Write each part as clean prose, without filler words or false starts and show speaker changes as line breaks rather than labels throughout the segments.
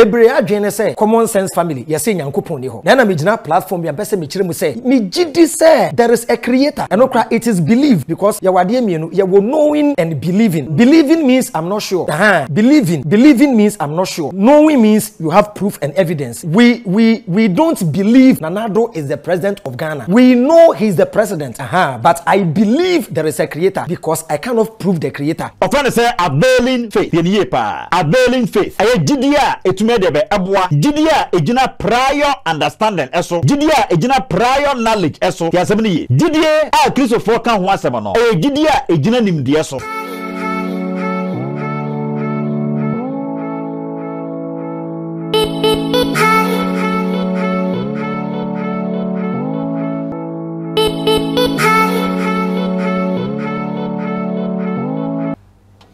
bebre adwene say common sense family ye say nyankopon ni ho na me gina platform ya pese me kire mu say me gidi say there is a creator and okra it is believed because ye wade mienu ye wo knowing and believing means I'm not sure believing means I'm not sure, knowing means you have proof and evidence. We don't believe Nanado is the president of Ghana. We know he's the president, but I believe there is a creator because I cannot prove the creator.
Of friend say availing faith. Availing faith. Aye jidia etume debe abwa. Jidia ejina prior understanding eso. Jidia ejina prior knowledge eso. Ya semini ye. Jidia a Kristo for kan ho asema no. Aye jidia ejina nimdi eso.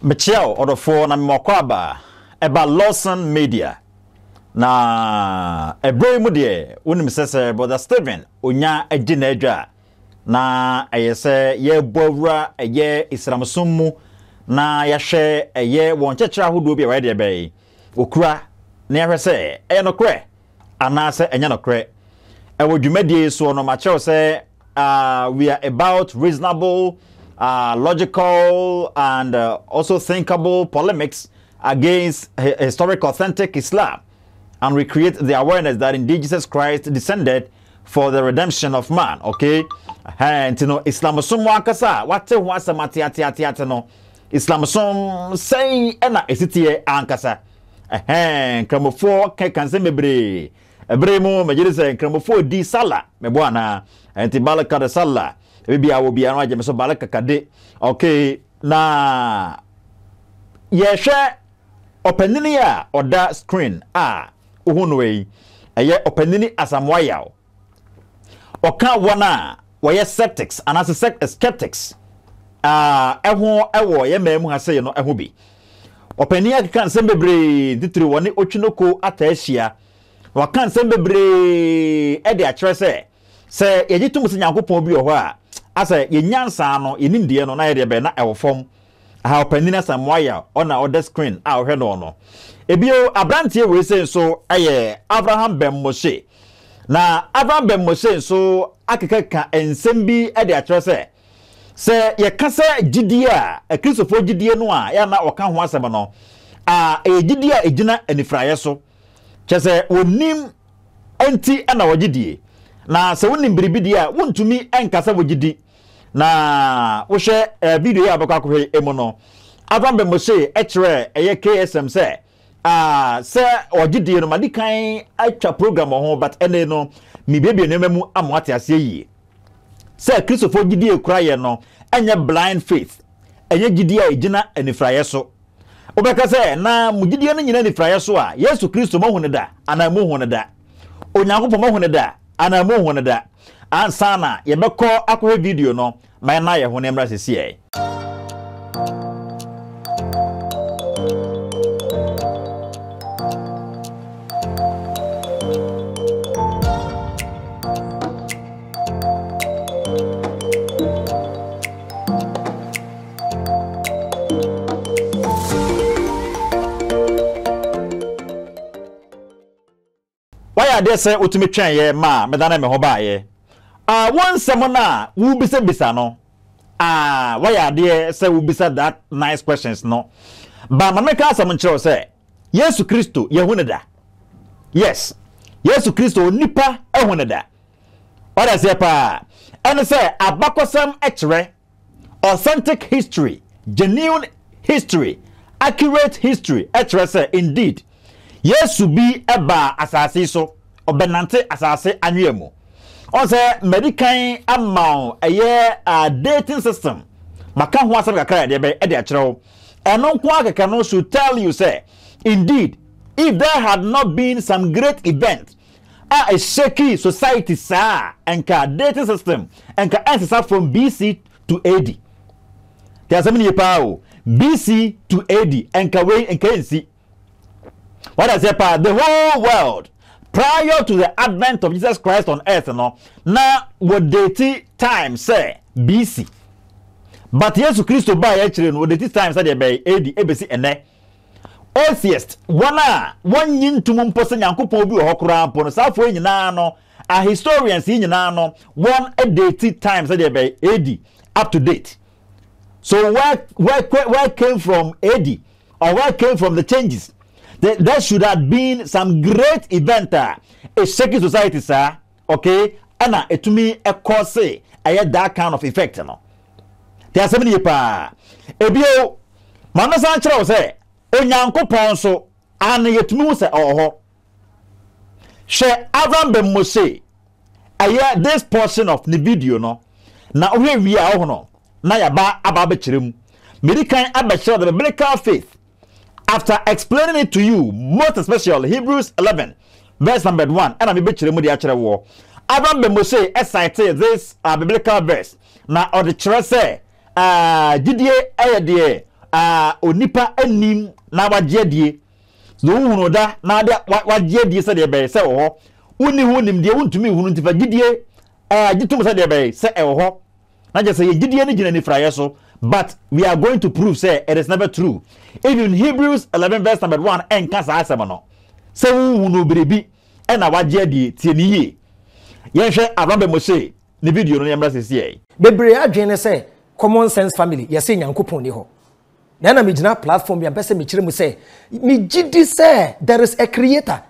Michelle Odofo na Mokwaba eba Lawson Media na ebrei mu de wonim sese brother Steven onya agina adwa na ayese ye bowura eye Islamsom mu na yahwe eye won chechera hodo bi wa de be okura na yahwe se eye no kre anase enya no kre ewo dwumadie so no ma chew se we are about reasonable logical and also thinkable polemics against historic authentic Islam and recreate the awareness that indeed Jesus Christ descended for the redemption of man. Okay, and you know Islam somwa kasa wate ho asamati ati no Islam som say na esitie ankasa kramofo kan se mebre ebremu majiri se kramofo di sala mebo ana enti balaka de sala ebi awo bia no agye so balaka kade. Okay, na yehwe openini a oda screen uhunu we eye openini asamwaya oka wona woye skeptics anase skeptics ewo ye memu ha say no eho bi openi akika nsem bebre titiri woni otwinoko atahia waka nsem bebre e de akere se yegitum se nyankopon bi ho a asa yenyansa no yenimdie no na ye de be na ewofom ha openina samwaya ona other screen ohwe no ebio abrantie we say so aye Abraham ben Moshe na Abraham ben Moshe so akekeka ensem bi e de akere se ye kasa gidie a Kristofo gidie no a ya na oka ho asem no gidie a ejina anifraye so chese onim enti na wogidie na se wonim biribidi a wontumi enkasa wogidi na wo hwe video ya bakwa kohwe emu no Avram be Moshe ekere eye KSM se se ogidie no madikan atwa program ho but ene no mi bebie no memu amwate ase yi se Kristofo gidie kura ye no enye blind faith enye gidie a ejina anifraye so obeka se na mugidie no nyina anifraye so a Yesu Kristo mo hone da ana mo hone da Onyankopon mo hone da ana mo hone da ansana yebekọ akọ video no ma na ye hone mra sesi why they say utumi twen ye ma medana me ho ba ye one semona wo bisa no why they say wo bisa that nice questions no ba ma make asam nchiro say Yesu Kristo ye huneda yes Yesu Kristo nipa e huneda what I say pa and say abakosam ekere authentic history genuine history accurate history ekere say indeed Yesu bi eba asase so obenante asase anwemu on say medical amount dating system maka ho asem kakra de be e de akere eno nko akeka no should tell you say indeed if there had not been some great event a shaky society sir enka dating system enka ancestor from BC to AD there some ni pa BC to AD enka we enka nsi. What I say, the whole world prior to the advent of Jesus Christ on earth, no, now what date time say BC, but Jesus Christ by actually what date time say by AD ABC and atheist one yin to mum person Yankupon bi hokra pon safo nyina no a historians nyina no one a dated times that they AD up to date. So where came from AD or where came from the changes? There should have been some great event a shaking society sir, okay, and to me a cause I had that kind of effect no. There so many pa ebio manasan kire say onyankopon so an yetumi say oho she Avram be Mose aye this portion of the video no na ohwe wi a ho no na ya ba aba be kirem medican aba share the biblical faith after explaining it to you most especially Hebrews 11 verse number 1 and I be kirem di a kire wo Avram be Mose cited this biblical verse na or the kire say didie ayede onipa anim na wagiedie so hunu da na de wagiedie se de be se wo uni hunim de untumi hunu ntifa gidie gitum se de be se ho na je se gidie ni gina ni fraye so but we are going to prove say it is never true. Even Hebrews 11 verse number 1 en kasa asema no se hunu berebi e na wagiedie tie ni ye ye hwe Avram be Mose ni video no yemra sese
bebre adwene se common sense family yes nyankopon ni ho na na me gina platform ya pese me kire mu say me gidi say there is a creator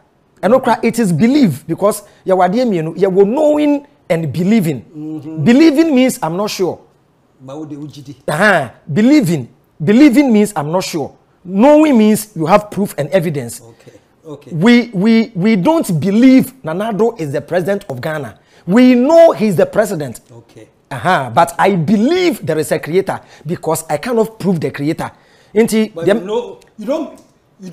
and okra it is believe because ya wade mienu ya wo knowing and believing. Believing means I'm not sure
ba wo de ugidi
believing means I'm not sure, knowing means you have proof and evidence.
Okay
we don't believe Nanado is the president of Ghana. We know he's the president.
Okay.
But I believe there is a creator because I cannot prove the creator.
But you don't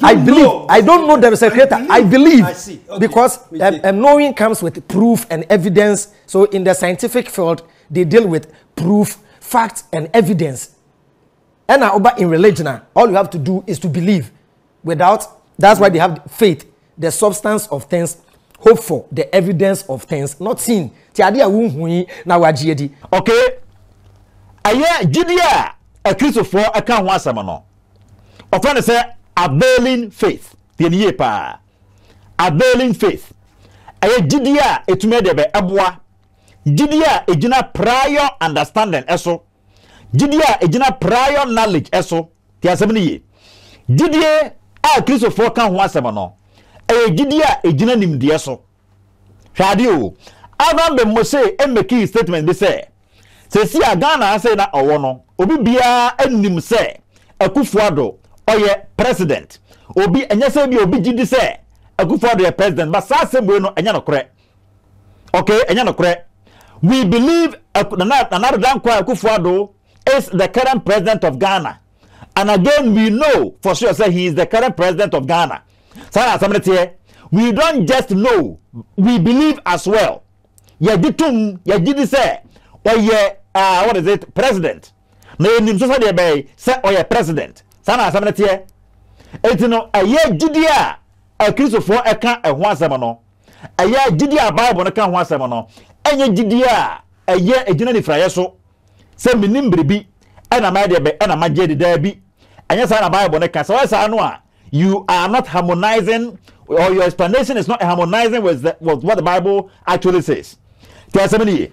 I believe. I don't know there is a creator. I believe.
I see. Okay.
Because knowing comes with proof and evidence. So in the scientific field, they deal with proof, facts, and evidence. And in religion, all you have to do is to believe. That's why they have faith, the substance of things, hope for the evidence of things not seen. Okay.
Aye, Judea, a Christopher, a can once a man. Often say, availing faith. Availing faith. Aye, Judea, it made a abwa. Judea, a jina prior understanding, eso. Judea, a jina prior knowledge, eso. Tia 70 ye. Judea, a Christopher can once a man. Aye, Judea, a jina nim dieso. Shadio. Avram be Mose make a statement they say si Ghana say na owo no obi bia anim say Akufo-Addo oye president obi enya say bi obi gidi say Akufo-Addo president but sa assembly no enya no kore. Okay, enya no kore. We believe another Akufo-Addo is the current president of Ghana, and again we know for sure say he is the current president of Ghana. We don't just know, we believe as well. Yadi say, what is it, president? No, nim so say be say oye president. Sana asamne tie. Etino aye Judea, a Christopher eka e ho asem no. Aye Judea Bible no ka ho asem no. Enye Judea, aye ejina ni fraye so. Se minim bribi, ena ma de be ena ma je de da bi. Enye sa na Bible no ka so sa no a you are not harmonizing, or your explanation is not harmonizing with what the Bible actually says. Tell somebody,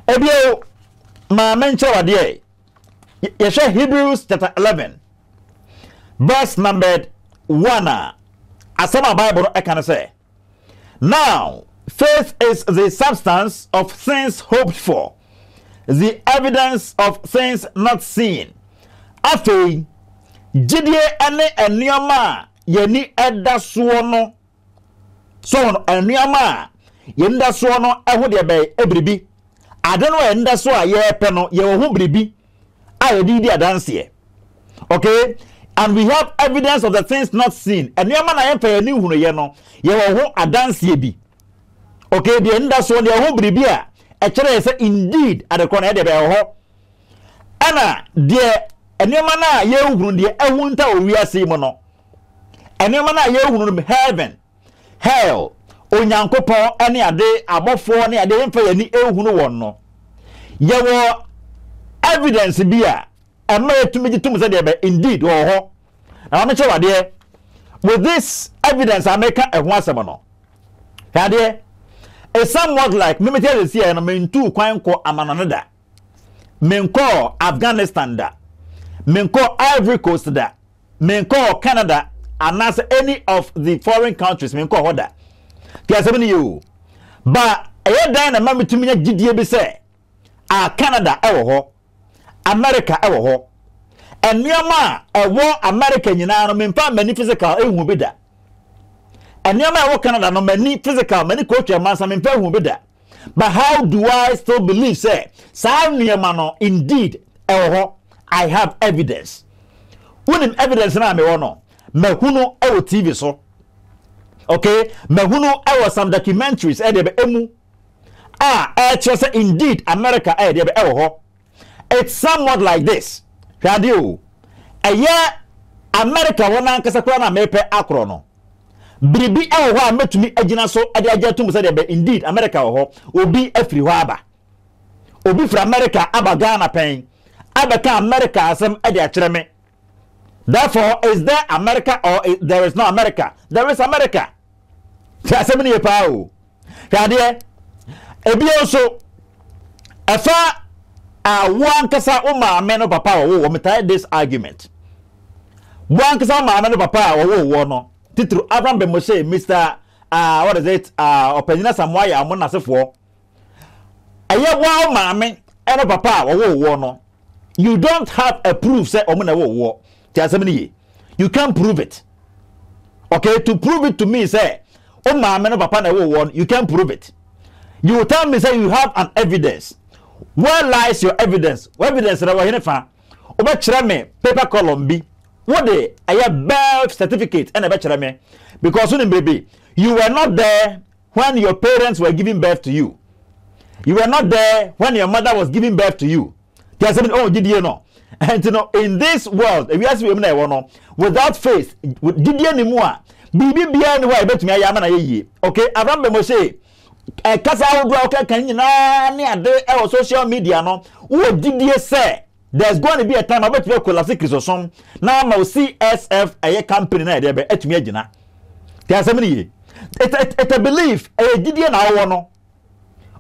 Ebio, my mention of the Hebrews chapter 11, verse number 1. As some Bible I can say, now faith is the substance of things hoped for, the evidence of things not seen. After Jidie ene enioma yeni eda suono so enioma yenda suono eho de be ebribi adeno enda so aye pe no ye ho bribi aye di adanse. Okay, and we have evidence of the things not seen. Enioma na ye pe ni hunu ye no ye ho adanse bi. Okay, the enda so ye ho bribi a e kire say indeed adekona de be ho ana de enema na ye hunu de ehunta owiase mo no enema na ye hunu heaven hell onyankopon ene ade abofo ne ade emfa yani ehunu won no ye wo evidence bia ema etumegitum se de be indeed wo ho I'm not sure there. With this evidence, I make a one semono. Here, it's somewhat like me tell you here, and I mean two quite amanada. Menko Afghanistan da. Menko Ivory Coast da. Menko Canada, and as any of the foreign countries, Menko Hoda. Guess you. But a day and a mammy to me, GDB say, Canada, ever America, ever and near ma, a war American, you know, many physical, it will be that. And near my Canada, no many physical, many culture, man, some impair will be that. But how do I still believe, say, Mano, indeed, I have evidence. When evidence now, me no, Mehuno, our TV so. Okay, Mehuno, our some documentaries, emu. Just indeed, America, it's somewhat like this. Radio, a year, America, one ankasakwana mepe akrono. Bibi ewa met me ejina so ade ajatum say be indeed America ho obi afri ho aba obi from America aba Ghana pen abaka America asem ade akere me. Therefore, is there America or there is no America? There is America. Asem ni pa o hwade ebi also afa one kasa o ma me no papa wo me tie this argument one kasa ma me no papa wo no titru Avram be Moshe Mr. What is it? Openina Samoya amon asefo. Aye wa maame eno papa wo no. You don't have a proof say omuna wo. You can't prove it. Okay, to prove it to me say o maame no papa na wo, you can't prove it. You will tell me say you have an evidence. Where lies your evidence? What evidence na wo henefa? Oba kire me paper column bi. What they a birth certificate and a bachelor me because baby, you were not there when your parents were giving birth to you. You were not there when your mother was giving birth to you. There's something, oh, did you know? And you know, in this world, if you ask me, without faith, did you know? Bibi beyond why bet me ayamana ye. Okay, Avram be Moshe. Kasa okay, can you na social media no? What did you say? There's going to be a time about to collapse Chrisosom. Now my CSF a company na there be etumi agina. There are so many. It's a belief. Did you know?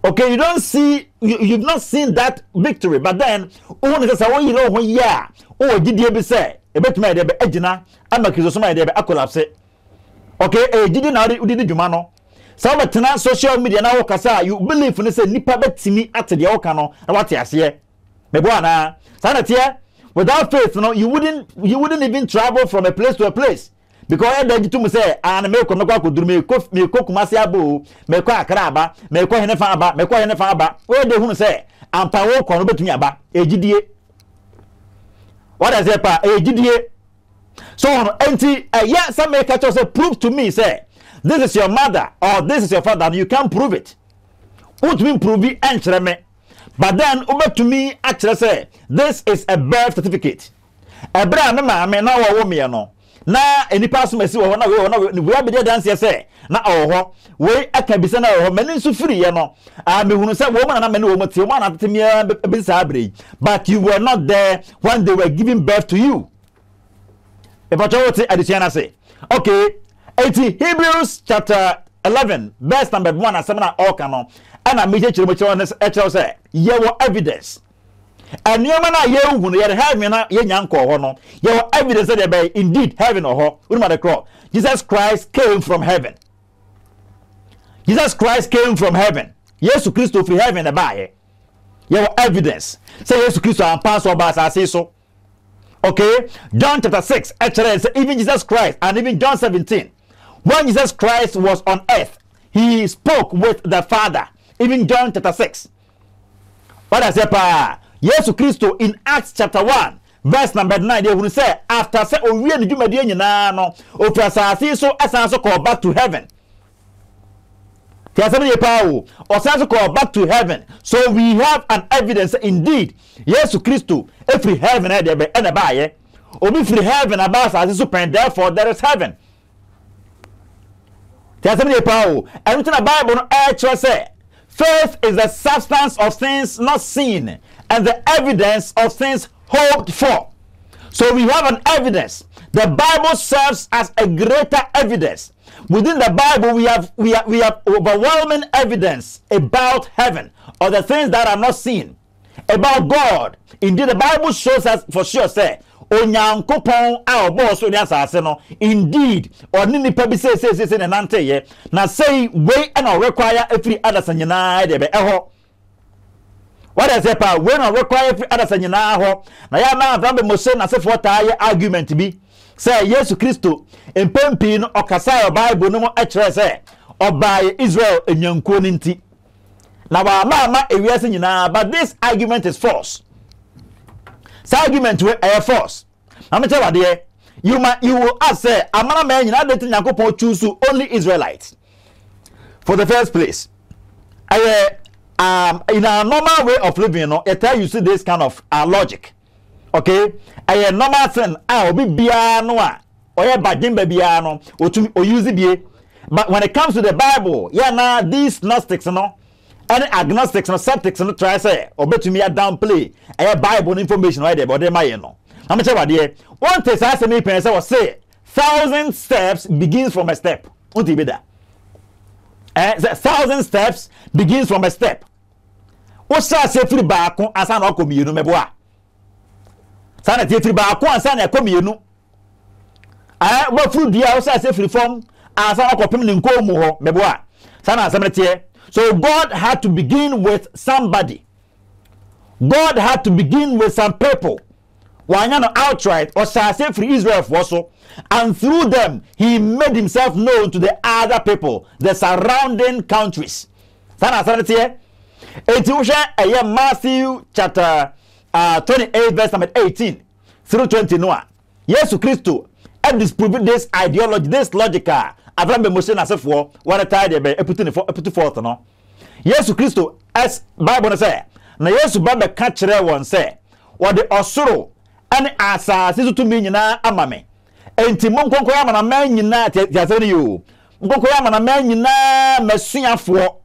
Okay, you don't see you've not seen that victory, but then one is say you know when yeah. Oh, did you be say? E betumi there be agina. Ama Chrisosom there be collapse. Okay, did you know did dwuma no? So but na social media na wo kasa you believe ne say nipa betimi at the wo no na what ase. Meboana Sanatia, without faith, no, you wouldn't even travel from a place to a place. Because I don't to say, and me come go do me cook Kumasi abu, me kwa Akraba, me kwa Henefaba, me kwa Henefaba. Where they who say, and power come to me aba, GDA. What is it, pa? GDA. So, empty, yeah, some make catch us prove to me, say, this is your mother or this is your father, and you can't prove it. What mean prove it, answer me. But then, over to me, actually say, this is a birth certificate. A brand man, now a woman, no. Now, any person may see, we are be there dance, say, now, oh, we I can be sent out, many so free, you know. I mean, when you say woman, and many women, one at the mere, but you were not there when they were giving birth to you. If I told you, I say, okay, 80 Hebrews chapter 11, verse number 1 and 7 all canon. And I meet you say, your evidence. And you man, you have me now, your evidence that they indeed heaven or ho. Jesus Christ came from heaven. Jesus Christ came from heaven. Yes, Christ from heaven by your evidence. Say yes, Christ and pass over as I say so. Okay, John chapter 6, actually, even Jesus Christ, and even John 17, when Jesus Christ was on earth, he spoke with the Father. Even John chapter 6. What does it say? Jesus Christ in Acts chapter 1, verse number 9, they will say, after say, oh, we do my dear, no, so as call back to heaven. Or call back to heaven. So we have an evidence indeed. Jesus Christ, every heaven and a buyer, or if heaven about as therefore there is heaven. Everything the Bible actually say. Faith is the substance of things not seen and the evidence of things hoped for. So we have an evidence The Bible serves as a greater evidence. Within the Bible, we have overwhelming evidence about heaven or the things that are not seen, about God. Indeed, the Bible shows us for sure, say, Onyankopon a obo so ni asase no, indeed, oni nipa bi say na nante ye, na say we na require every other sanyina de be eho. What does it pa? We na require every other sanyina ho. Na ya na Avram be Mose na se for ta ye argument bi. Say Yesu Kristo empempi no okasa Bible no mo e kire say oba Israel enyankuo ni nti. Na wa ma ewiase nyina, but this argument is false. This argument we are false. I'm tell you what, you will ask say amana man nyina dey Yakobon choose only Israelites. For the first place, in a normal way of living, you tell you see this kind of logic. Okay, a normal thing obi bia no a oye badin bia no o use bie. But when it comes to the Bible, na these Gnostics no, any agnostics no, skeptics no try say obetumi a downplay Bible information right there, but they my no. I'm tell you what, one test I say me person was say 1,000 steps begins from a step. What be that? 1,000 steps begins from a step. What say free back on asa na komi no meboa. Sana tie free back on asa na komi no. What fruit dia o say free form asa na kopim ni nko mu ho meboa. Sana asem tie. So God had to begin with somebody. God had to begin with some people. Wanyano outright or say free Israel for so, and through them he made himself known to the other people, the surrounding countries. Sana here. Matthew chapter 28 verse number 18 through 29. Yesu Christo had disproved this ideology, this logical. Avram be Mose na sefo wara tide be eputu forth no. Yesu Christo as Bible say na Yesu ba be ka kire won say wo de osoro ane asase to me nyina amame. Enti monkonko ya mana man nyina tiasene yo. Monkonko ya mana man nyina masuafo.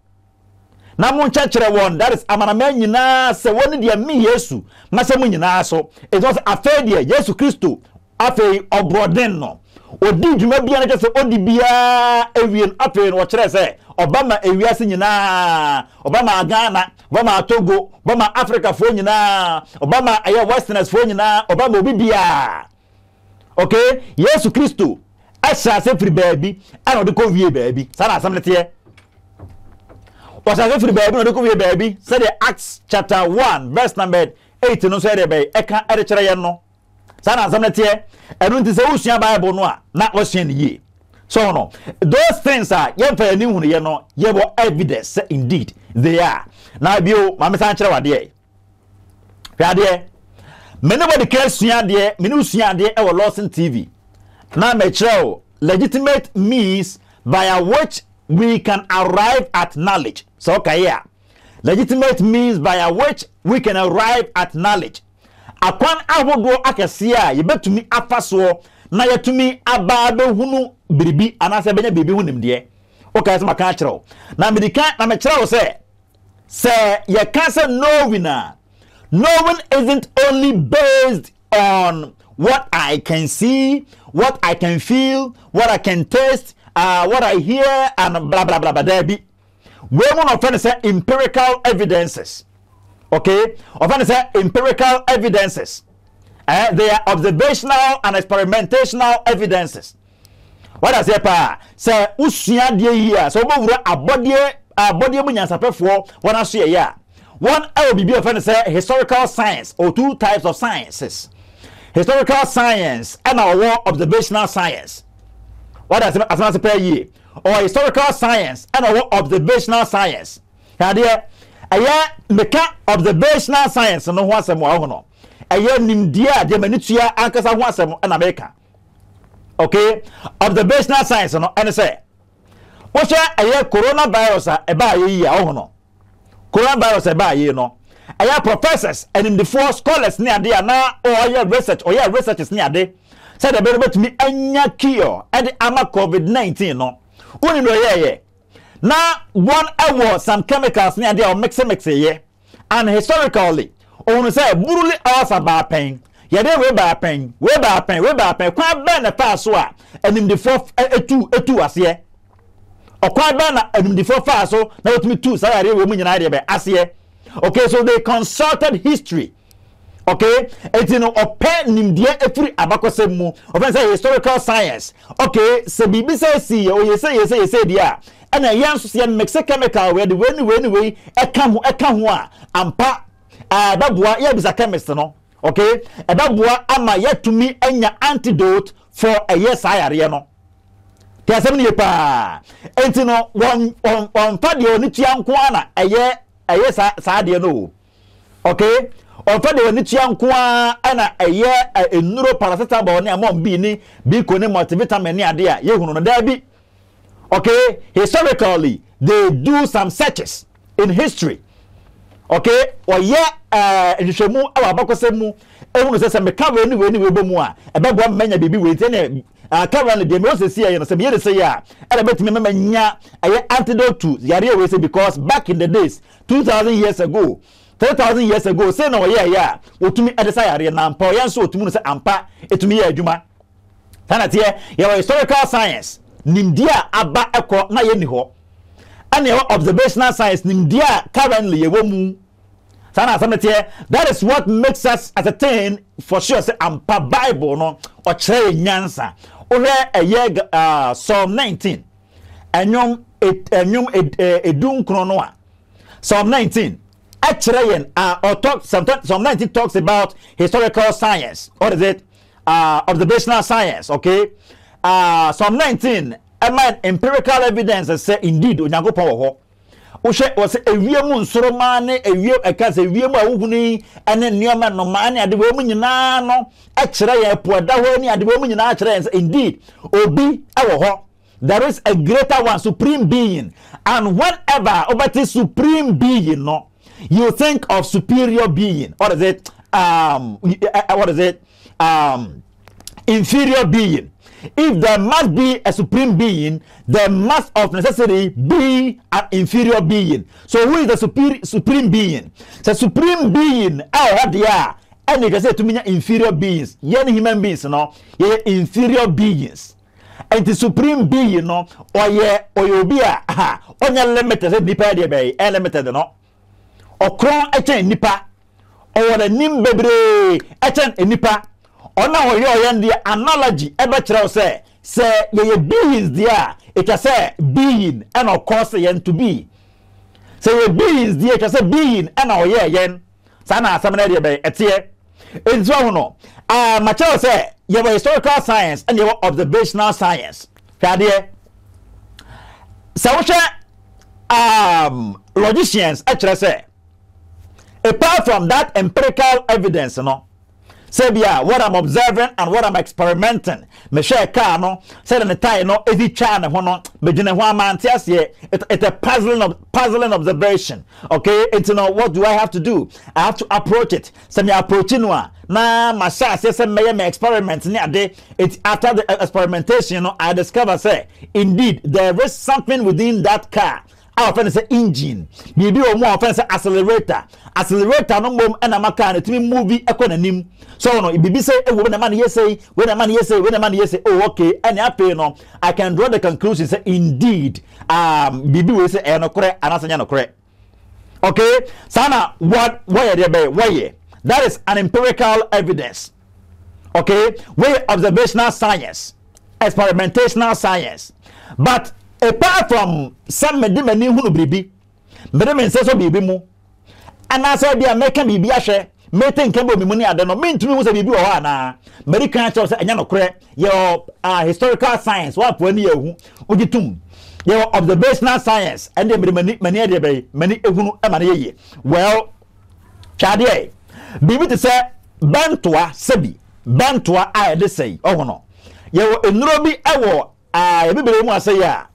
Na mon kire won that is amana man nyina se woni de me Yesu masem nyina so. It was affair de Yesu Christo afei obroden no. Odi djuma bia na kese odi bia ewien apen wo kire se obama ewiase nyina obama Ghana obama Togo obama Africa fo nyina obama aye westerners fo nyina obama obi bia. Okay, Yesu Kristo asa se free baby ana de ko wie baby sana asamlete was a free baby no de ko wie baby say the Acts chapter 1 verse number 8 no say de be eka ere kire ye no sana asamlete enu say usua Bible no a na osua ne ye. So no, those things are yen fa ani hunu ye no ye bo evidence indeed they are. Now bio ma me san kire wade e nobody cares sua de me no sua de e wo Lawson TV na me kire legitimate means by which we can arrive at knowledge. So okay yeah, legitimate means by which we can arrive at knowledge. Akwan ahodo akese a ye betumi afaso na yetumi ababe hunu biribi anase benya biribi hunim de. Okay, so maka kire na medika na me kire say ye can say knowing isn't only based on what I can see, what I can feel, what I can taste, what I hear, and blah blah blah blah. There be we want to say empirical evidences. Okay, often say empirical evidences. They are observational and experimentational evidences. What does it pa? Say usua de here. So obowura abodie munyansapefo wana so ya. One will be often say historical science or two types of sciences. Historical science and our observational science. What does it as per year? Or historical science and our observational science. Here aya meka observational science no ho asem wa ho no. Aya nimdia de manitua ankasa ho asem na America. Okay, observational science no and say what aya coronavirus e ba ye ho no. Coronavirus e ba ye no. Aya professors and in the four scholars near there na or research or researchers near there said the better to me anya cure and the ama COVID-19 no. Uni no ye. Now, one hour some chemicals near there mix ye, and historically, on say buruli hours about pain. ya de we ba pen kwa ba na fa so a anim de fo etu ase okwa ba na anim de fo fa so na otumi tu sa yare we mu nyina de be ase. Okay, so they consulted history. Okay, it's open nimdia every abakosem mu open say historical science. Okay, so bibi say see o you say dia and a yan so say mix chemical we the way eka ho a ampa baboa ya bisa chemist no. Okay, baboa ama yetumi anya antidote for a yes ayare no. Ti asem ni pa entino one pade oni tia nko ana eye sa de no. Okay, on fa de wani tia nko ana eye enuro paracetamol ne amon bi ni bi ko ne multivitamin ne ade a ye hunu no da bi. Okay, historically they do some searches in history. Okay, or ehwehwemu abakosemu ehunu se me ka we ni be mu a ebebo manya bibi we tene currently the most see no se me say ya e betimi manya antidote to yare we say because back in the days 2000 years ago 3000 years ago say no yeah otumi edesa yare na ampa yanso otumi no say ampa etumi ya adwuma tanate ya historical science nimdia aba ekọ na ye ni ho and your observational science nimdia currently ye wo mu sana samete. That is what makes us ascertain for sure say ampa Bible no o kire nyansa ore Psalm 19 enyom edun krono no a Psalm 19 actually or talk Psalm 19 talks about historical science. What is it? Observational science. Okay, Psalm 19 empirical evidence that say indeed onyankopon wo ho was a wiem nsoro ma ne ewiem eka se wiem a wohuni ene nioma no ma ne ade we mu nyina no e kire ye poda ho ni ade we mu nyina kire indeed obi awo ho. There is a greater one, supreme being, and whenever obati supreme being no you think of superior being. What is it? Inferior being. If there must be a supreme being, there must of necessity be an inferior being. So who is the supreme being? The supreme being, and you can say to me inferior beings. Yen human beings, no, inferior beings. And the supreme being, no, or you be on your limited nipa de bay, limited no, or crown a nipa, or the nimbebre a nipa. Ona hoyo the analogy ebe kire say ye beings there it can say being and of course yen to be. Say ye beings there it can say being and hoyo yen sana asamna de be etie enzo no ma kire say ye historical science and ye observational science kade say wo logicians e kire say apart from that empirical evidence no. Say what I'm observing and what I'm experimenting. Me share car no. Say the time no. Every channel no. Be jine ho amantiase. It's a puzzling observation. Okay. It's what do I have to do? I have to approach it. Say me approach no. Na my say me experiment ni ade. It's after the experimentation I discover say indeed there is something within that car. Our friend say engine. Bibi o mo friend say accelerator. Accelerator no mom na maka na timi movie ekonanim. So no bibi say e wo na man say oh okay and happy no I can draw the conclusion say indeed bibi we say no kore anasanya no kore. Okay? Sana what why there be why that is an empirical evidence. Okay? Way observational science, experimentational science. But apart from some medimani hunu bibi medime say so bibi mu anasa bia meka bibi ahwe mete nkembo mimuni ade no mentumi mu say bibi wo ha na American church say anya no kore your historical science wa po ani ehu ogitum your observational science and the mani ade be mani ehunu e mane yeye well chade bibi te say bantoa sebi bantoa a de say ohono your enuro bi ewo ebibere mu asay ya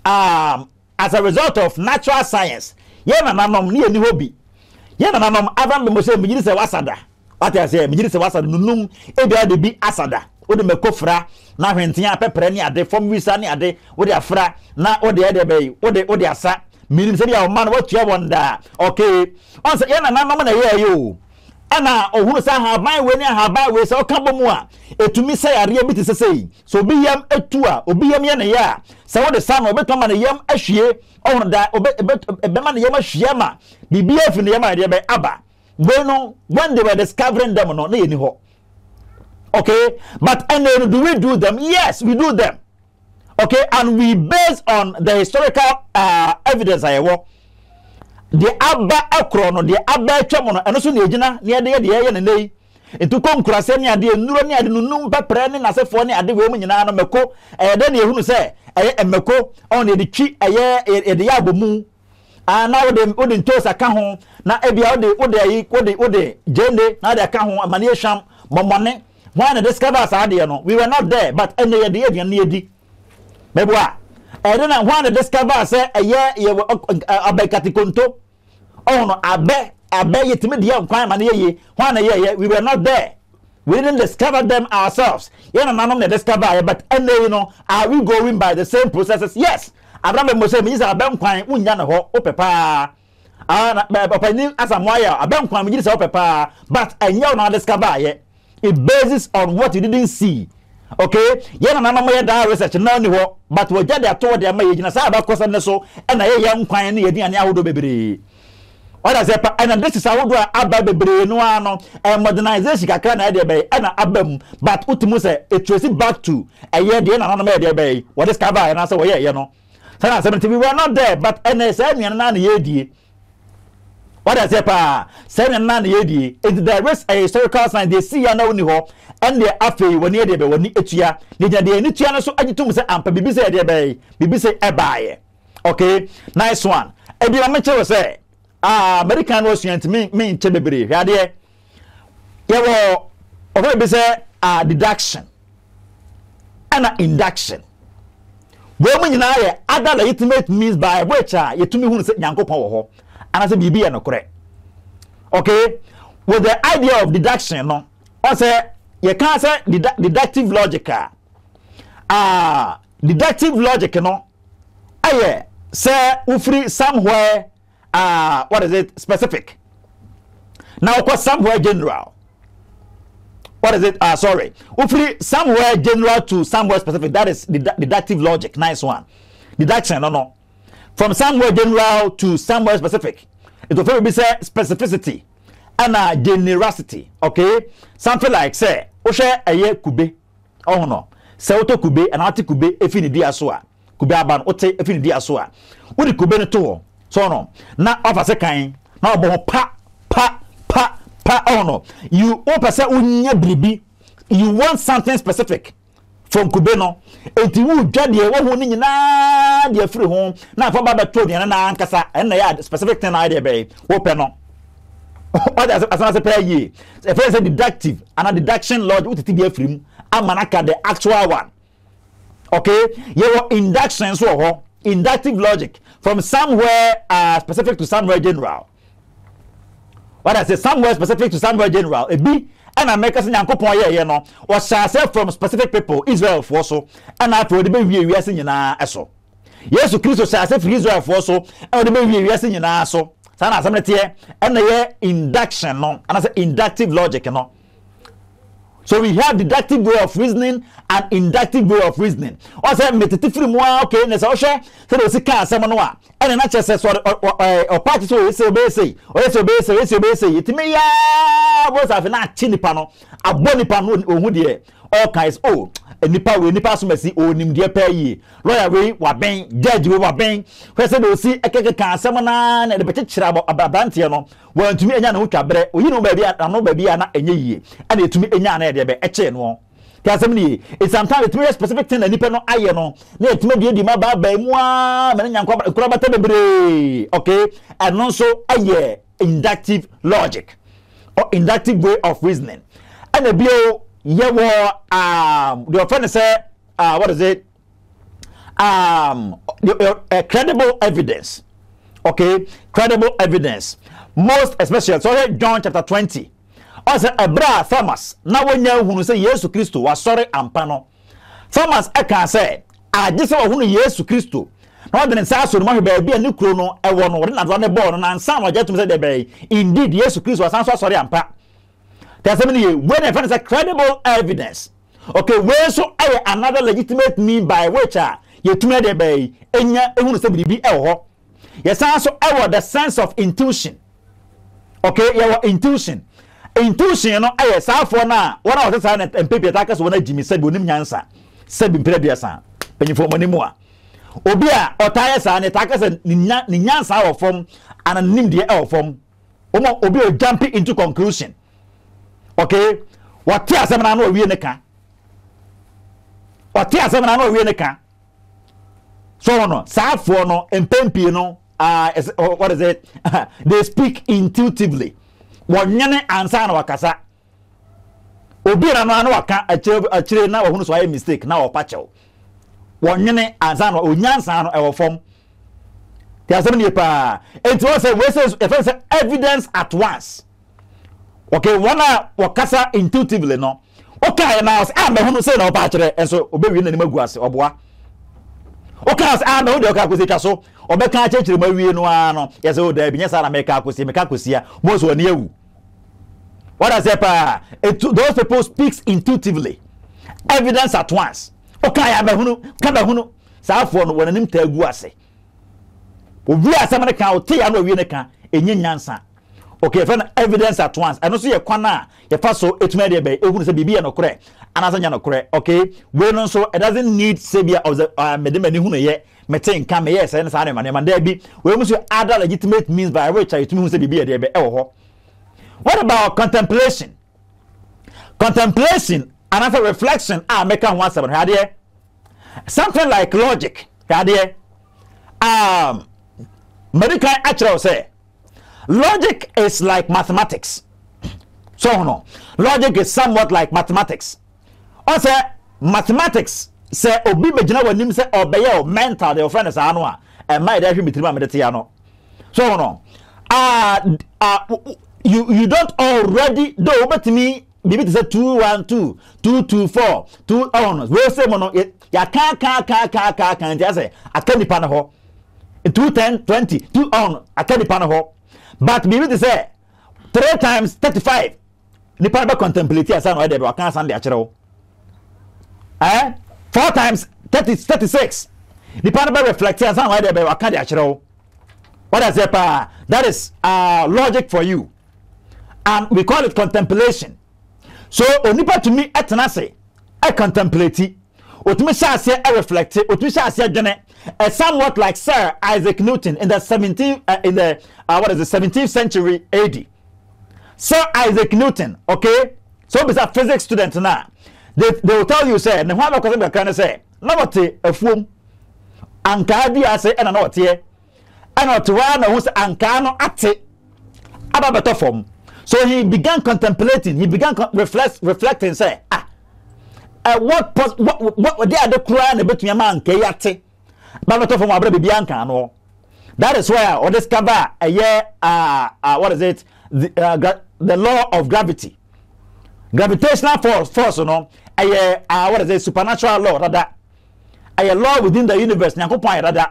as a result of natural science yena nanom ni eni hobi yena nanom Avram be mo say mejiri se wasada what I say mejiri se wasada nunum ebia de bi asada wo de mekofra na hwentia pepere ni ade form visa ni ade wo de afra na wo de ade be wo de asa minim se bia o man wo tua wonda okay on say yena nanom na ye yo ana ohunu sa haban we ni haban we so ka bomu a etumi say are bi te sesei so obi yam etu a obi yam ye ne ya se wo de sa no obetoma ne yam ahwie ohunu da ebe ma ne yam ahwie ma bibia fi ne yam ade be aba we no when they were discovering them no na ye ni ho. Okay, but and then do we do them? Yes, we do them. Okay, and we base on the historical evidence I work. The abba akrono, the abba chamono, and also the ejina near the area and day. Into concraseni ade nuro ni ade nunum pepre ni na se fo ni ade we mu nyina no meko then ye hunu se meko on the twi the yabomu na wo de ntosa ka ho na ebia wo de jende na de ka ho amane sham momone when the discoverers are there no we were not there but and the avian near di mebwa then when the discoverers say abekatikonto oh no abe yetime de yankwan ma ye when we were not there. We didn't discover them ourselves. Yeah, none of discover but and you know are we going by the same processes? Yes. Avram Mose means abenkwan unya na ho opepa opani asamoya abenkwan me say opepa but anya na discover ye. It bases on what you didn't see. Okay, yeah, na mama da research na ni ho but we just dey toward dey ma ye gina say abakosa ne so na ye yankwan ne ye di ane ahodo bebre. What I say and this is how do aba bebre no ano modernization kakra na dey be na abam but utimu say it trace back to ye dey na no me dey be what discover and say we ye no. Sana 70 we were not there but say me na ye die. What I say pa say me na ye die it there is a historical sign they see ya na oni ho and they afei woni dey be woni etua dey ni tua no so agitum say ampa bibi say dey be bibi say ebaye. Okay, nice one. E bi ma che say American was me chebebere hade ye wo o be say deduction and induction we mu nyina ye other legitimate means by which yetumi hunu say nyankopon wo ho and say bibi ye no kore. Okay, with the idea of deduction no o say you can say deductive logic deductive logic no aye say ufri somewhere what is it specific now what somewhere general what is it sorry ufri somewhere general to somewhere specific that is deductive logic. Nice one. Deduction no from somewhere general to somewhere specific it will be say specificity and generosity. Okay, something like say o share aye kube oh no say oto kube and ati kube efini di aso a kube aban ote efini di aso a wo di kube no to so no na offer second na obo pa oh no you opese unya bribi you want something specific from kube no enti wu dwade wo ho ni nyina de afiri ho na fa ba beto de na ankasa na ya specific thing na idea be wo pe no what as I say ye if I say deductive and deduction logic what it be afiri mu amanaka the actual one. Okay, your induction so inductive logic from somewhere specific to somewhere general. What I say somewhere specific to somewhere general a b and I make us nyankopon ye no or shall say from specific people Israel for so and after the be we are saying na eso yes Christ shall say for Israel for so and the be we are saying na so sana samete and ye induction no and I say inductive logic no. So we have deductive way of reasoning and inductive way of reasoning. O say metitifiri mu okay na so hwe se do sika asem no a ene na che se so o party so we say itime ya bo sa fe na chi nipa no abo nipa no ohu de all kinds nipa so masi onim de pa yi lawyer we waben judge we waben hwe se do si ekeke kan asem na de be kekira abante no wantumi enya na hotwabre oyi no ba bia na enye yie ana etumi enya na de be eche no tiasem ni it's sometimes it means specific thing na nipa no aye no na etumi de di ma ba mu a me nyankwa kura bata bebre. Okay, and also aye inductive logic or inductive way of reasoning and a bio ye wo the offense say what is it credible evidence. Okay, credible evidence most especially so John chapter 20 also Abra Thomas na wonya hunu say Yesu Kristo wa sorry ampa no Thomas eka say agese wo hunu Yesu Kristo na odene sa so no hwe ba ni kuro no ewo no wode na do ne ball no na nsan no jetum say de be indeed Yesu Kristo wa san so sorry ampa There's many when a friend is a credible evidence. Okay, where so another legitimate mean by which you to me the bay enya ehunu se bibi eho. Yes, also the sense of intuition. Okay, your intuition. Intuition, you know, for now. One of the sign and paper attackers when Jimmy said, "Wonim nyansa." Said in Prebiasa. Penny for money more. Obia or tires and attackers and nyansa or form and a nim the air form. Obia jumping into conclusion. Okay, what tears them know we in the car? What tears them know we in the car? So no, sad for no, and Pempi, no, what is it? They speak intuitively. Wanyane answer na wakasa. Obi na no waka achire na wo hunu so aye mistake na wo pachew. Wanyane answer na onyansa no e wo fom. Ti asem ni pa. It was a evidence at once. Okay, wana wakasa intuitively no. Okay na me hunu say na wo pachire enso obewi na ni magu ase oboa. Okay me hu de oka akosi twa so obeka achechire mawie no ano yese o da bi nyesa na meka akosi ya mo so ni ewu. What I say, those people speaks intuitively. Evidence at once. Okay, I have sa for no when him tegu ase. Obi asamane kan o te ya no wie ne kan enye nyansa. Okay, for evidence at once. And also ye kwana ye fa so etuma de be ehunu se bibia no kore. Anasa nya no kore. Okay, we no so it doesn't need sabia of the medemani hunu ye meten kan me yes na sa ne man there be we must other legitimate means by which I etuma hunu se bibia de be e wo ho. What about contemplation? Contemplation, another reflection, make one seven. Something like logic. Medical actually say logic is like mathematics. So no, logic is somewhat like mathematics. Also, mathematics say obi bejina wanim say obey mental the offense anwa and my there be trima medetiano. So no, you don't already do but me maybe it say 212 224 2 on we say mono ya can just say akani pa na ho 210 20 2 on akani pa na ho but maybe it say 3 times 35 ni pa ba contemplate asa no dey be kan san dey akere wo 4 times 30 36 ni pa ba reflect asa no dey be kan dey akere wo. What I say pa that is logic for you. We call it contemplation. So onipa to me etenase I contemplate. Otumi sha ase I reflect. Otumi sha ase dwene. Somewhat like Sir Isaac Newton in the 17th century AD. Sir Isaac Newton, okay? So be a physics student now. They will tell you say, "Na hwa ba kwase be kan say, na wote afuom. Anka di ase na na wote e. Ana wote wa na hu say anka no ate. Aba beto form." So he began contemplating. He began reflecting. Say, what they are the crying about your man kayate. But from our baby Bianca, no. That is where we discover a year. What is it? The law of gravity, gravitational force. No. A year. What is it? Supernatural law. Rather, a law within the universe. Nyankopon rather.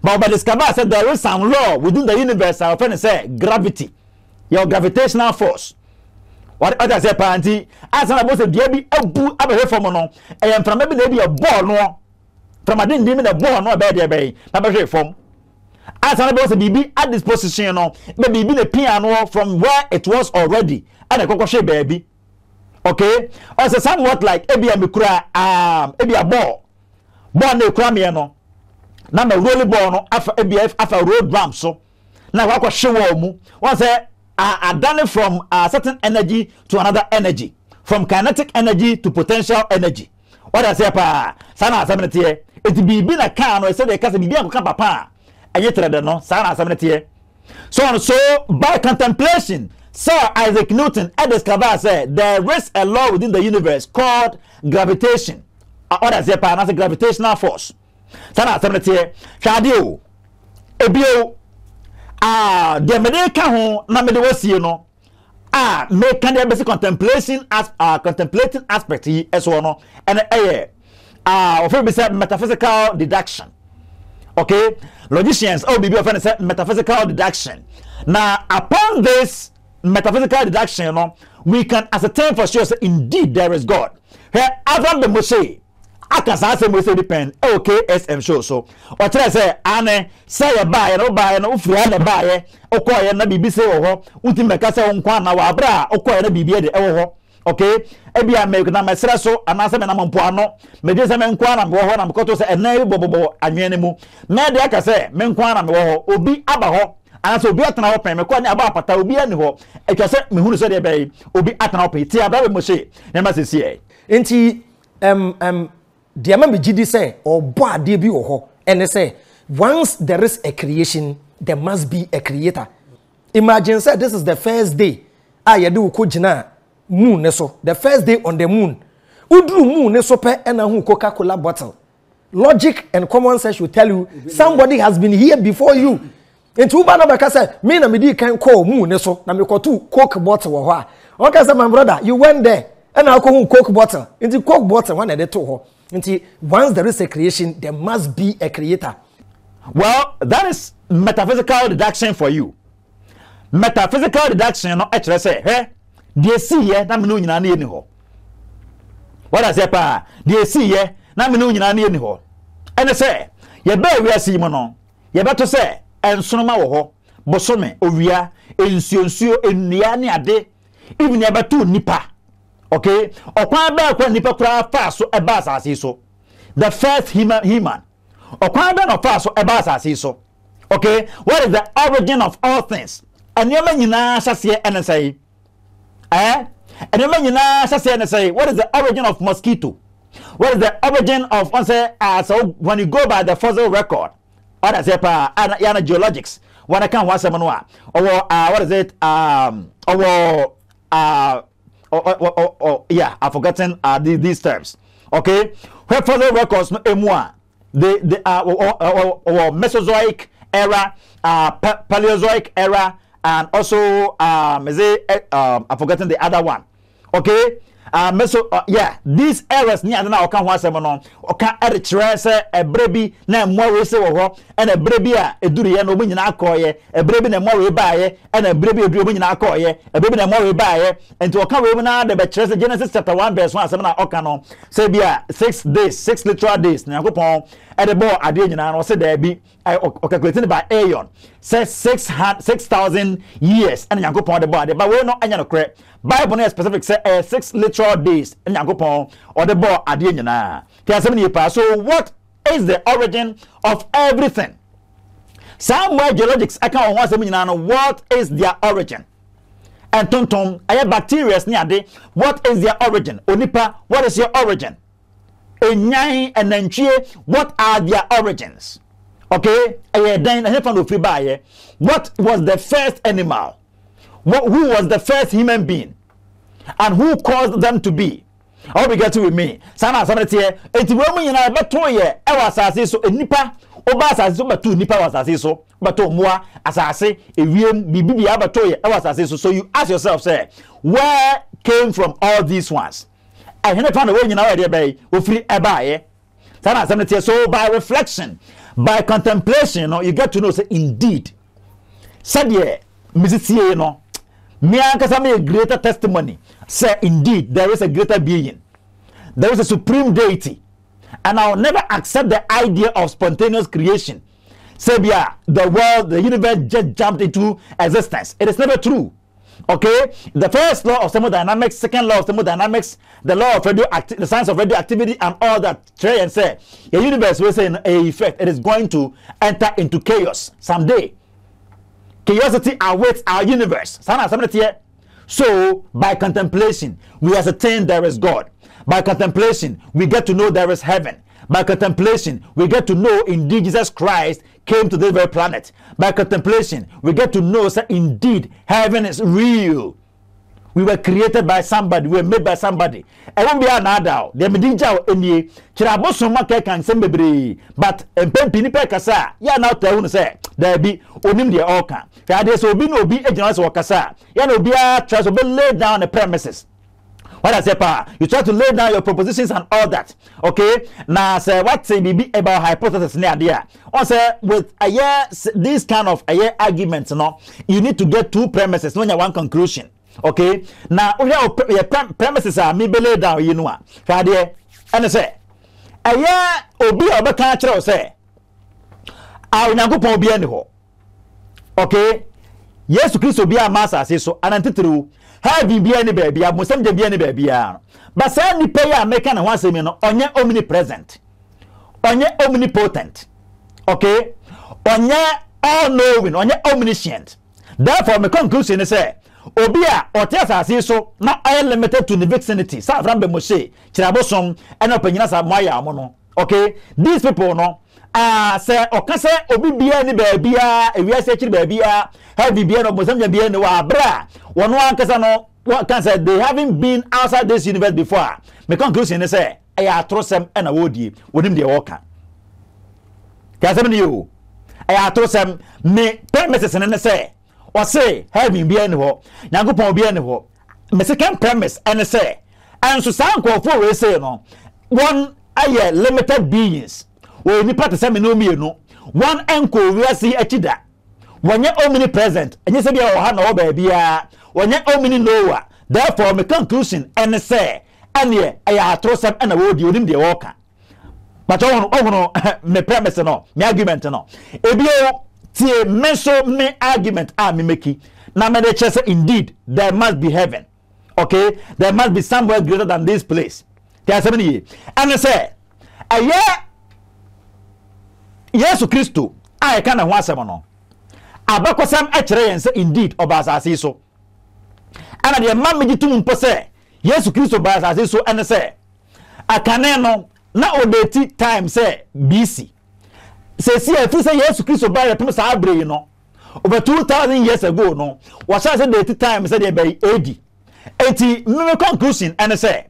But we discover said there is some law within the universe. Our friend say gravity. Your gravitational force. What I say, Panty, as I was a baby, a boo, a from no, and from maybe they be a ball no, from I didn't even a ball no bad bay, number form. As I was a baby at this position, no, maybe be the piano from where it was already, and a cocoa baby. Okay, also somewhat like Ebi and Mikura, Ebi a ball, no cramiano, number rolling ball no, after ABF after road ramp so. Now I was show mu, once are done from a certain energy to another energy, from kinetic energy to potential energy. What I say, pa, sana seventy, it be been a can or said they can't be a papa, and yet no, sana 70. So on, so by contemplation, Sir Isaac Newton had discovered said there is a law within the universe called gravitation. What I say, pa, that's a gravitational force. Sana 70, Shadio, Ebio. The America ho na me de wasie no make kind of basic contemplation as contemplating aspect yi eso no and of be say metaphysical deduction. Okay, logicians be of say metaphysical deduction. Now upon this metaphysical deduction no we can ascertain for sure say indeed there is God. Here Avram the Moshe akasa say Moshe depend OKSM show so o tell say ane say ya ba no ufiri na ba ye okoye na bibi say wo ho utimeka say nkwa na wa bra okoye na bibi de wo ho okay ebia me na mesra so anase me na mpo ano me je say me nkwa na wo ho na mkoto say ena bobobo anwene mu na de aka say me nkwa na me wo ho obi aba ho anase obi atana ho pen me kwa ni aba apata obi ani ho etwa say me hunu so de be obi atana ho pen ti aba mo she na ma se sie
enti dear me gidi say or bo ade bi wo ho and say once there is a creation there must be a creator. Imagine say this is the first day yede wo ko gina moon ne so the first day on the moon udru moon ne so pe na hu Coca-Cola bottle. Logic and common sense should tell you somebody has been here before you. Into uba na beka say me na me di kan call moon ne so na me ko tu Coke bottle wo ho a okay say my brother you went there and I hu Coke bottle into Coke bottle one dey to ho. Once there is a creation, there must be a creator.
Well, that is metaphysical deduction for you. Metaphysical deduction, no actually say, hey, they see here, na me no nyina na eni ho. What I say pa, they see here, na me no nyina na eni ho. And say, ye be wi asi mo no, ye beto say, ensonoma wo ho, bosome, owia, ensuonsuo, enua ne ade, even ye beto nipa. Okay, okwan be kwa nipa kura fa so eba asase so. The first human. Okwan be no fa so eba asase so. Okay, what is the origin of all things? Anyama nyina hyase ene say. Anyama nyina hyase ene say, what is the origin of mosquito? What is the origin of so when you go by the fossil record? What I say pa yana geologics. When I can wasem no a. What is it? Yeah, I've forgotten these terms. Okay, where further records no emua the Mesozoic era, Paleozoic era, and also I've forgotten the other one. Okay, yeah, these eras ni adana oka ho asem no oka eritre se ebrebi na emore se wo ho and ebrebi a eduru ye no obo nyina akoye ebrebi na emore baaye and ebrebi eduru obo nyina akoye ebrebi na emore baaye enti oka we na de be kire se Genesis chapter 1 verse 1 asem na oka no say bia 6 days 6 literal days na yakopon edebo ade nyina no se da bi calculated by Aeon says 6,000 years and yakopon de bo ade but we no anya no kre Bible no specific say 6 literal days and yakopon or the bo ade nyina so what is the origin of everything? Somewhere geologics aka on asem nyina no what is their origin? And tonton aye bacteria ni ade what is their origin? Onipa what is your origin? Enyan and nantwie what are their origins? Okay, what was the first animal? Who was the first human being? And who caused them to be? I'll be getting with me. Sana here. It's woman in a batoye, ever says so, a nipper, Obasa, but two nipper was as so, but more as I say, if you be abatoye, ever says so. So you ask yourself, say, where came from all these ones? I never found a way in our day, with free abaye. Sana here. So by reflection, by contemplation, you get to know, say, indeed. Said ye, Mrs. No. Me a greater testimony. Say indeed there is a greater being. There is a supreme deity. And I'll never accept the idea of spontaneous creation. Say the world, the universe just jumped into existence. It is never true. Okay? The first law of thermodynamics, second law of thermodynamics, the law of the science of radioactivity and all that. Try and say the universe will say in a effect it is going to enter into chaos someday. Curiosity awaits our universe. So, by contemplation, we ascertain there is God. By contemplation, we get to know there is heaven. By contemplation, we get to know indeed Jesus Christ came to this very planet. By contemplation, we get to know that indeed heaven is real. We were created by somebody. We were made by somebody. I won't be another. They may DJ any. Chiraboso make can sembebre. But empeni pekasa. Ya now tell you say there be onim the oka. There so be no be agents wakasa. Ya no be try to lay down the premises. What I say, pa, you try to lay down your propositions and all that. Okay? Now, say what say be about hypothesis near there. Also, with a year, this kind of a year arguments, you need to get two premises, no one conclusion. Okay, now we have premises are me belay down, you know. Friday, and I say, a year obi obeka kire say, a Onyankopon bi ani ho. Okay, Yesu Kristo bi a masa say so, anantitru, ha bi ani baby, abosam je bi ani baby a. But say ni pay a make na wan say me no, onye omnipresent. Onye omnipotent. Okay? Onye all knowing, onye omniscient. Therefore, my conclusion is say, Obia or Tessa so not I limited to the vicinity. Sa Avram be Moshe, Chirabosom, and opinions of Maya Mono. Okay, these people no. Say or can say Obi ni baby, we are searching baby, have be no Mozambian be no bra. One casano, what can say they haven't been outside this universe before. My conclusion is say, I trust them and a woody with him the walker. Can you? I trust them me premises and say. Or say, having be anyhow, Nagupon be anyhow. My second premise and say, and so some call for we say no. One aye limited beings. We ni part same no me no. One enko we see echida. When you omnipresent, and you say you have no baby. When you omni lower. Therefore, my conclusion and say, and ye I trust them and a word you in the walker. But no, me premise no, me argument no. Ebio. Tie menso me argument me make na me dey say indeed there must be heaven. Okay, there must be somewhere greater than this place. There are 7 years and I say Yesu Kristo I can ho asem no abakosam a kire yen say indeed obasase so ana de ma me gitum mpo say Yesu Kristo obasase so and say akane no na odeti time say BC. Say if you say Yesu Kristo by the promise abre no over 2000 years ago no what say the time say dey AD. Enti me conclusion and say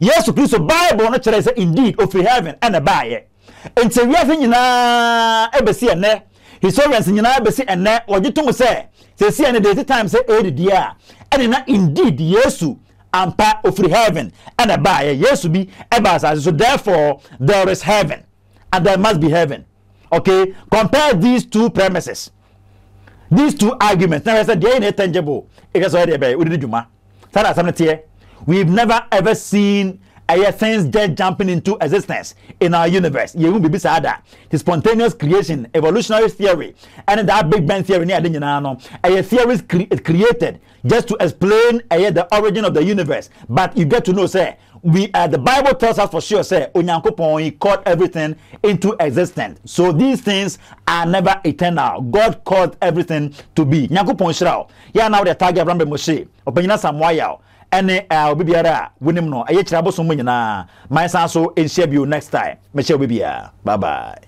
Yesu Kristo Bible no kire say indeed of heaven and buy. Enti we have nyina ebesi ene historians nyina ebesi ene ogitum say ene the time say AD dia and na indeed Yesu ampa of heaven and buy. Yesu bi ebasa so therefore there is heaven and there must be heaven. Okay, compare these two premises, these two arguments. Now I said they ain't tangible. We've never ever seen things just jumping into existence in our universe. You won't be beside that. The spontaneous creation, evolutionary theory, and that Big Bang theory. A theory is created just to explain the origin of the universe. But you get to know, say. The Bible tells us for sure, say, Onyankopon, he called everything into existence. So these things are never eternal. God called everything to be. Onyankopon shirao. Ya now the target Avram be Moshe. Opanyina Samoa. Ene obibiara wonim no. Aye kirabo so munyina. My son so enshare you next time. Me share obibia. Bye bye.